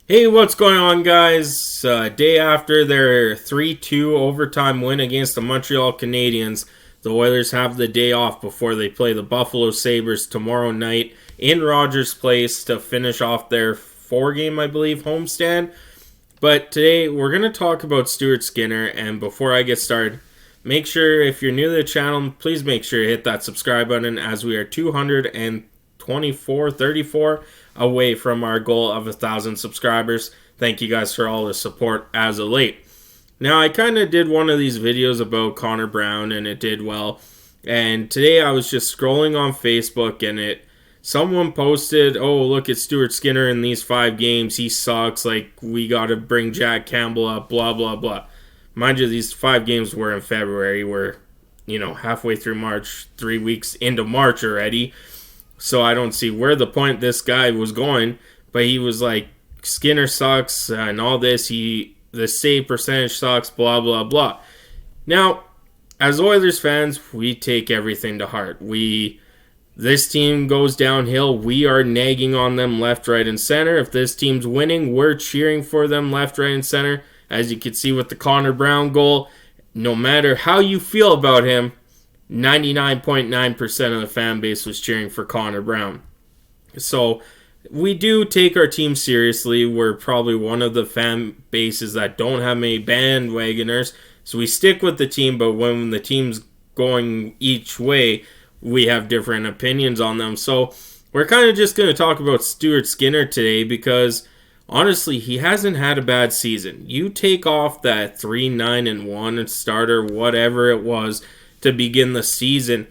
Hey, what's going on, guys? Day after their 3-2 overtime win against the Montreal Canadiens, the Oilers have the day off before they play the Buffalo Sabres tomorrow night in Rogers Place to finish off their four-game, I believe, homestand. But today, we're going to talk about Stuart Skinner, and before I get started, make sure, if you're new to the channel, please make sure to hit that subscribe button as we are 234 away from our goal of 1,000 subscribers. Thank you guys for all the support as of late. Now, I kind of did one of these videos about Connor Brown, and it did well. And today I was just scrolling on Facebook, and someone posted, "Oh, look at Stuart Skinner in these 5 games. He sucks. Like, we got to bring Jack Campbell up, blah, blah, blah." Mind you, these 5 games were in February. We're, halfway through March, 3 weeks into March already. So I don't see where the point this guy was going, but he was like, Skinner sucks and all this. The save percentage sucks, blah, blah, blah. Now, as Oilers fans, we take everything to heart. This team goes downhill, we are nagging on them left, right, and center. If this team's winning, we're cheering for them left, right, and center. As you can see with the Connor Brown goal, no matter how you feel about him, 99.9% of the fan base was cheering for Connor Brown. So we do take our team seriously. We're probably one of the fan bases that don't have many bandwagoners. So we stick with the team, but when the team's going each way, we have different opinions on them. So we're kind of just going to talk about Stuart Skinner today because honestly, he hasn't had a bad season. You take off that 3-9-1 starter, whatever it was, to begin the season.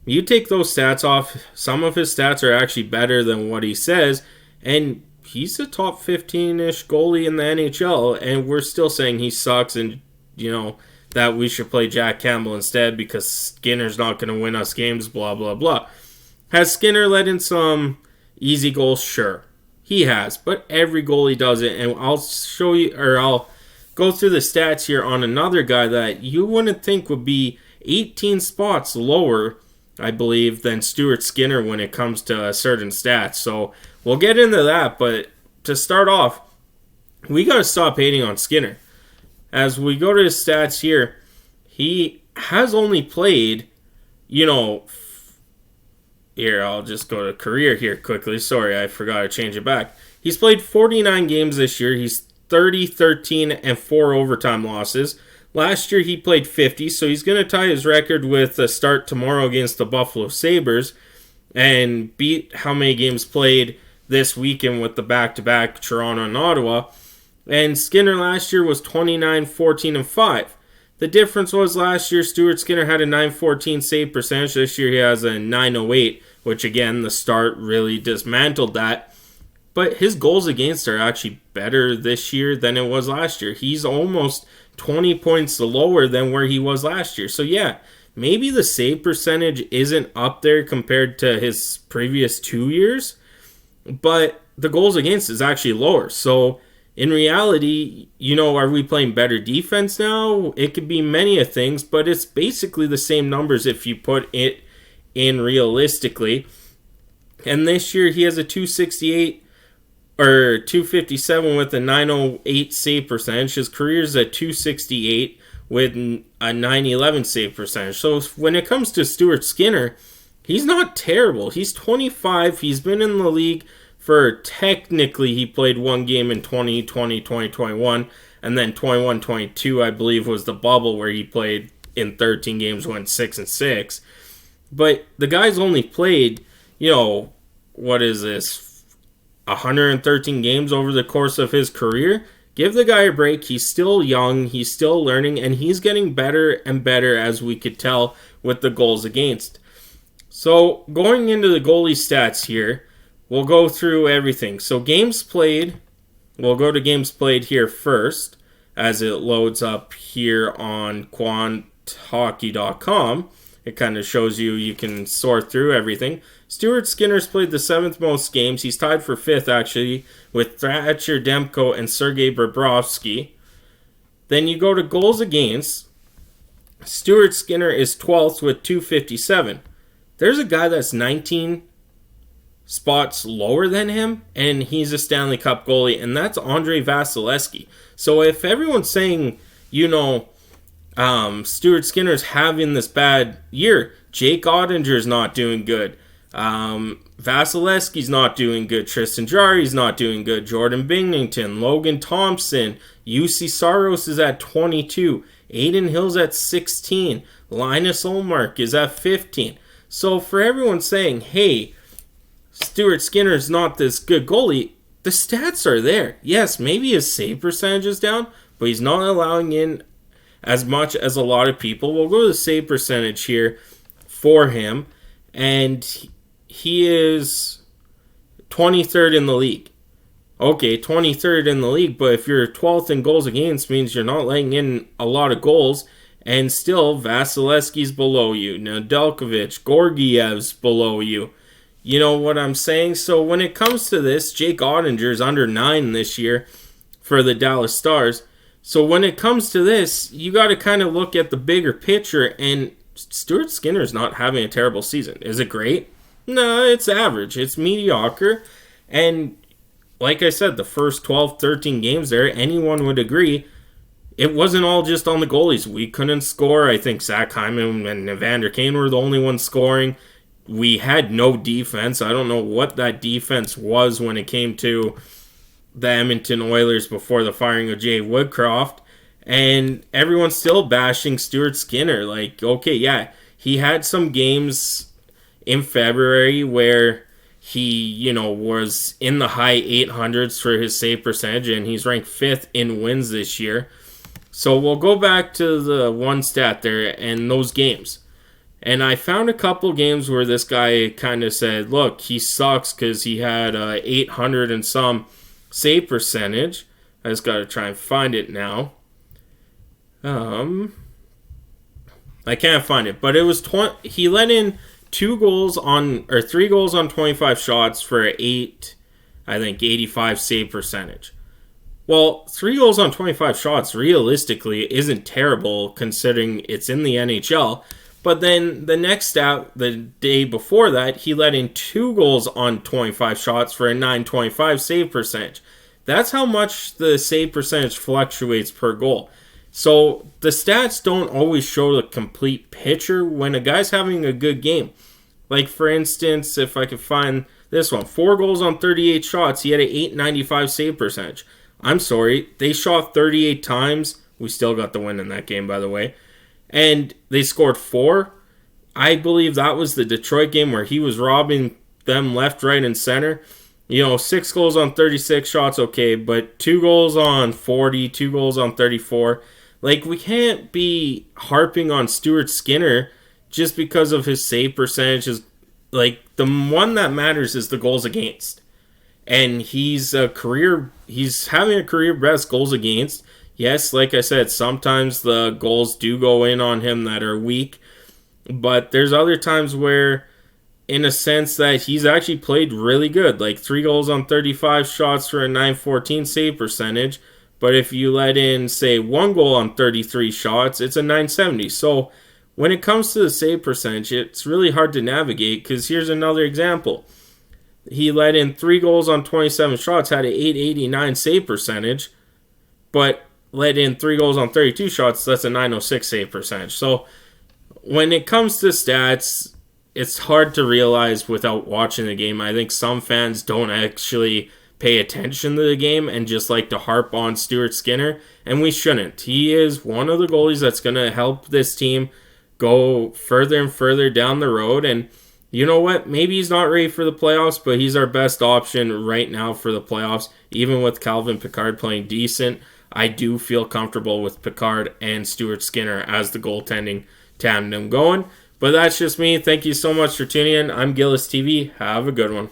You take those stats off, some of his stats are actually better than what he says, and he's a top 15-ish goalie in the NHL, and we're still saying he sucks and, that we should play Jack Campbell instead because Skinner's not going to win us games, blah, blah, blah. Has Skinner let in some easy goals? Sure. He has, but every goalie does it, and I'll go through the stats here on another guy that you wouldn't think would be 18 spots lower, I believe, than Stuart Skinner when it comes to certain stats. So we'll get into that, but to start off, we got to stop hating on Skinner. As we go to his stats here, he has only played, here, I'll just go to career here quickly. Sorry, I forgot to change it back. He's played 49 games this year. He's 30, 13, and 4 overtime losses. Last year he played 50, so he's going to tie his record with a start tomorrow against the Buffalo Sabres and beat how many games played this weekend with the back-to-back Toronto and Ottawa. And Skinner last year was 29, 14, and 5. The difference was last year Stuart Skinner had a 914 save percentage. This year he has a 908, which again, the start really dismantled that. But his goals against are actually better this year than it was last year. He's almost 20 points lower than where he was last year. So yeah, maybe the save percentage isn't up there compared to his previous 2 years, but the goals against is actually lower. So in reality, are we playing better defense now? It could be many of things, but it's basically the same numbers if you put it in realistically. And this year he has a 268 or 257 with a 908 save percentage. His career's at 268 with a 911 save percentage. So when it comes to Stuart Skinner, he's not terrible. He's 25. He's been in the league for, technically, he played 1 game in 2020, 2021, and then 21-22, I believe, was the bubble where he played in 13 games, went 6-6. But the guy's only played, what is this, 113 games over the course of his career. Give the guy a break. He's still young. He's still learning. And he's getting better and better, as we could tell with the goals against. So going into the goalie stats here, we'll go through everything. So games played. We'll go to games played here first as it loads up here on quanthockey.com. It kind of shows you can sort through everything. Stuart Skinner's played the 7th most games. He's tied for 5th, actually, with Thatcher Demko and Sergei Bobrovsky. Then you go to goals against. Stuart Skinner is 12th with 257. There's a guy that's 19 spots lower than him, and he's a Stanley Cup goalie, and that's Andrei Vasilevsky. So if everyone's saying, Stuart Skinner's having this bad year, Jake Ottinger's not doing good, Vasilevsky's not doing good, Tristan Jarry's not doing good, Jordan Binnington, Logan Thompson, UC Saros is at 22, Aiden Hill's at 16, Linus Ullmark is at 15. So for everyone saying, hey, Stuart Skinner's not this good goalie, the stats are there. Yes, maybe his save percentage is down, but he's not allowing in as much as a lot of people. We'll go to the save percentage here for him, and he is 23rd in the league. Okay, 23rd in the league, but if you're 12th in goals against, means you're not letting in a lot of goals, and still Vasilevsky's below you. Nedeljkovic, Gorgiev's below you. You know what I'm saying? So when it comes to this, Jake Ottinger's under 9 this year for the Dallas Stars. So when it comes to this, you got to kind of look at the bigger picture, and Stuart Skinner's not having a terrible season. Is it great? No, it's average. It's mediocre. And like I said, the first 12, 13 games there, anyone would agree, it wasn't all just on the goalies. We couldn't score. I think Zach Hyman and Evander Kane were the only ones scoring. We had no defense. I don't know what that defense was when it came to the Edmonton Oilers before the firing of Jay Woodcroft. And everyone's still bashing Stuart Skinner. Like, okay, yeah, he had some games in February where he, was in the high 800s for his save percentage, and he's ranked 5th in wins this year. So we'll go back to the one stat there and those games. And I found a couple games where this guy kind of said, look, he sucks because he had 800 and some save percentage. I just got to try and find it now. I can't find it, but it was he let in 3 goals on 25 shots for 85 save percentage. Well, 3 goals on 25 shots realistically isn't terrible considering it's in the NHL. But then the next stat, the day before that, he let in 2 goals on 25 shots for a .925 save percentage. That's how much the save percentage fluctuates per goal. So the stats don't always show the complete picture when a guy's having a good game. Like, for instance, if I could find this one, 4 goals on 38 shots, he had an .895 save percentage. I'm sorry, they shot 38 times. We still got the win in that game, by the way. And they scored 4. I believe that was the Detroit game where he was robbing them left, right, and center. 6 goals on 36 shots, okay, but 2 goals on 40, 2 goals on 34. Like, we can't be harping on Stuart Skinner just because of his save percentages. Like, the one that matters is the goals against. And he's having a career best goals against. Yes, like I said, sometimes the goals do go in on him that are weak. But there's other times where, in a sense, that he's actually played really good. Like 3 goals on 35 shots for a .914 save percentage. But if you let in, say, 1 goal on 33 shots, it's a .970. So when it comes to the save percentage, it's really hard to navigate because here's another example. He let in 3 goals on 27 shots, had an .889 save percentage, but let in 3 goals on 32 shots, that's a .906 save percentage. So when it comes to stats, it's hard to realize without watching the game. I think some fans don't actually pay attention to the game and just like to harp on Stuart Skinner, and we shouldn't. He is one of the goalies that's going to help this team go further and further down the road, and you know what? Maybe he's not ready for the playoffs, but he's our best option right now for the playoffs. Even with Calvin Pickard playing decent, I do feel comfortable with Pickard and Stuart Skinner as the goaltending tandem going. But that's just me. Thank you so much for tuning in. I'm Gillis TV. Have a good one.